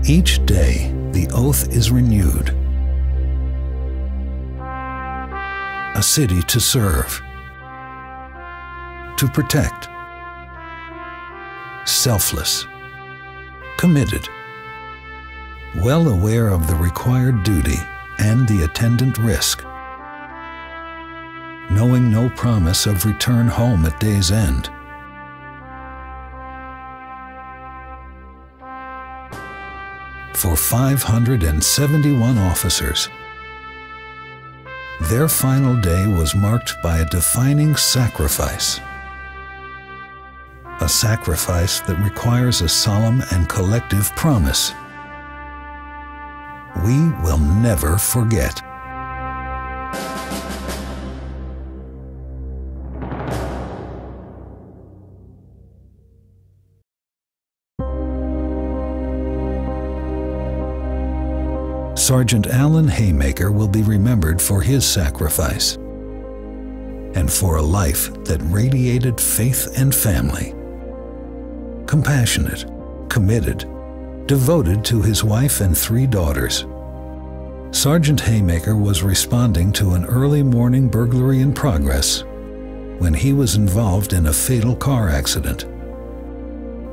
Each day, the oath is renewed. A city to serve, to protect, selfless, committed, well aware of the required duty and the attendant risk, knowing no promise of return home at day's end. For 571 officers, their final day was marked by a defining sacrifice. A sacrifice that requires a solemn and collective promise. We will never forget. Sergeant Alan Haymaker will be remembered for his sacrifice and for a life that radiated faith and family. Compassionate, committed, devoted to his wife and 3 daughters. Sergeant Haymaker was responding to an early morning burglary in progress when he was involved in a fatal car accident.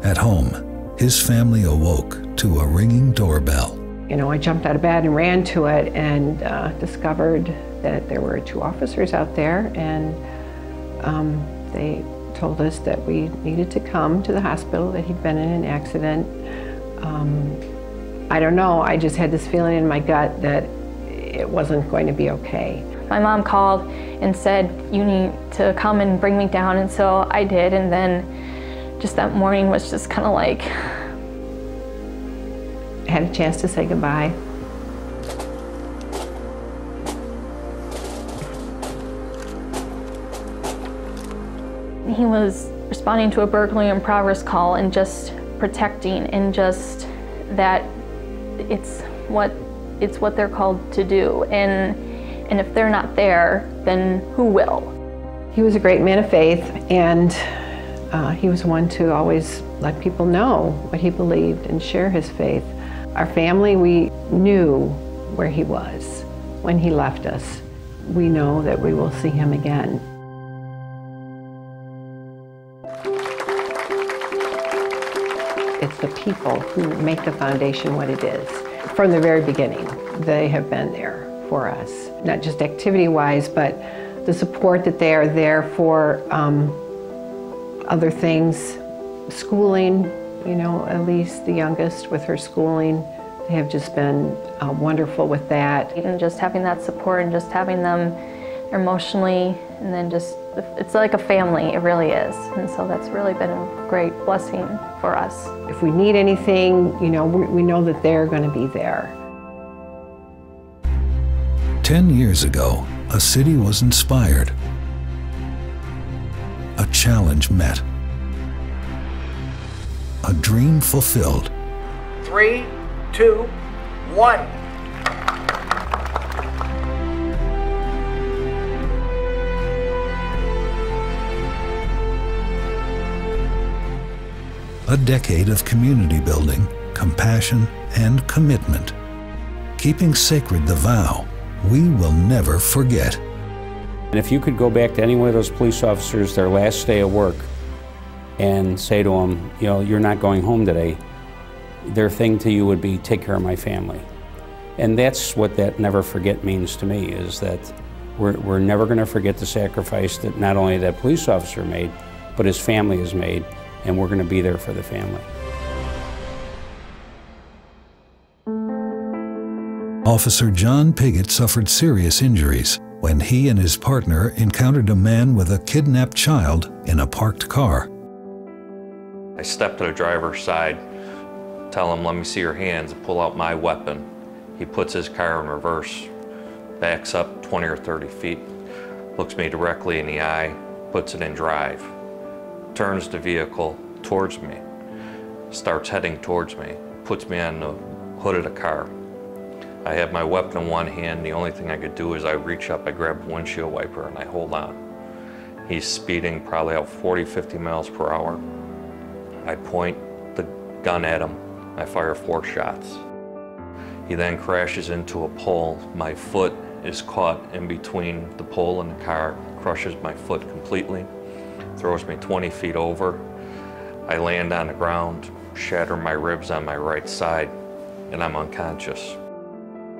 At home, his family awoke to a ringing doorbell. You know, I jumped out of bed and ran to it and discovered that there were 2 officers out there, and they told us that we needed to come to the hospital, that he'd been in an accident. I don't know, I just had this feeling in my gut that it wasn't going to be okay. My mom called and said, "You need to come and bring me down," and so I did, and then just that morning was just kind of like, I had a chance to say goodbye. He was responding to a burglary in progress call and just protecting, and just that it's what they're called to do, and if they're not there, then who will? He was a great man of faith, and he was one to always let people know what he believed and share his faith. Our family, we knew where he was when he left us. We know that we will see him again. It's the people who make the foundation what it is. From the very beginning, they have been there for us, not just activity-wise, but the support that they are there for other things, schooling. You know, Elise, the youngest, with her schooling, they have just been wonderful with that. And just having that support and just having them emotionally, and then just, it's like a family, it really is. And so that's really been a great blessing for us. If we need anything, you know, we know that they're going to be there. 10 years ago, a city was inspired. A challenge met. A dream fulfilled. 3, 2, 1. A decade of community building, compassion, and commitment. Keeping sacred the vow we will never forget. And if you could go back to any one of those police officers their last day of work and say to them, you know, you're not going home today, their thing to you would be, take care of my family. And that's what that never forget means to me, is that we're never going to forget the sacrifice that not only that police officer made, but his family has made, and we're going to be there for the family. Officer John Piggott suffered serious injuries when he and his partner encountered a man with a kidnapped child in a parked car. I step to the driver's side, tell him, let me see your hands, and pull out my weapon. He puts his car in reverse, backs up 20 or 30 feet, looks me directly in the eye, puts it in drive, turns the vehicle towards me, starts heading towards me, puts me on the hood of the car. I have my weapon in one hand. The only thing I could do is I reach up, I grab the windshield wiper, and I hold on. He's speeding probably out 40, 50 miles per hour. I point the gun at him, I fire 4 shots. He then crashes into a pole. My foot is caught in between the pole and the car, crushes my foot completely, throws me 20 feet over. I land on the ground, shatter my ribs on my right side, and I'm unconscious.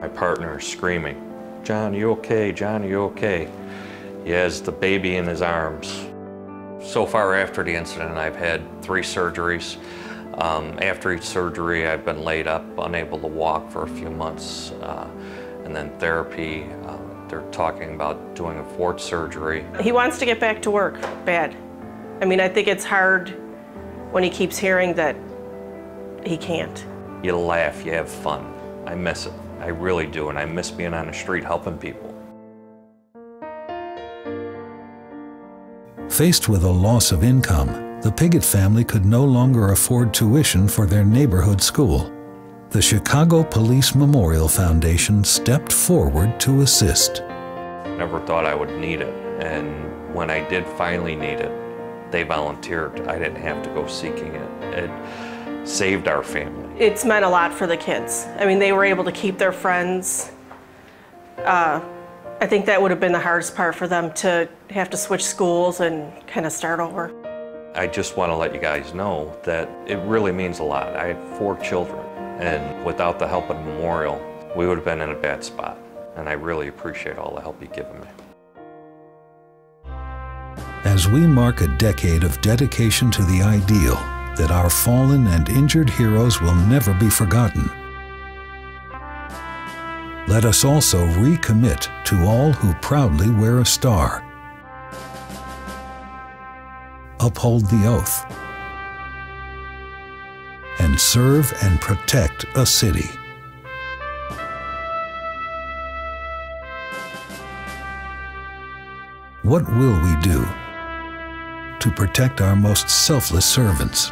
My partner is screaming, "John, you okay? John, you okay?" He has the baby in his arms. So far after the incident, I've had 3 surgeries. After each surgery, I've been laid up, unable to walk for a few months. And then therapy, they're talking about doing a 4th surgery. He wants to get back to work, bad. I mean, I think it's hard when he keeps hearing that he can't. You laugh, you have fun. I miss it, I really do, and I miss being on the street helping people. Faced with a loss of income, the Piggott family could no longer afford tuition for their neighborhood school. The Chicago Police Memorial Foundation stepped forward to assist. Never thought I would need it, and when I did finally need it, they volunteered. I didn't have to go seeking it. It saved our family. It's meant a lot for the kids. I mean, they were able to keep their friends. I think that would have been the hardest part for them, to have to switch schools and kind of start over. I just want to let you guys know that it really means a lot. I had 4 children, and without the help of the memorial, we would have been in a bad spot. And I really appreciate all the help you've given me. As we mark a decade of dedication to the ideal that our fallen and injured heroes will never be forgotten, let us also recommit to all who proudly wear a star. Uphold the oath and serve and protect a city. What will we do to protect our most selfless servants?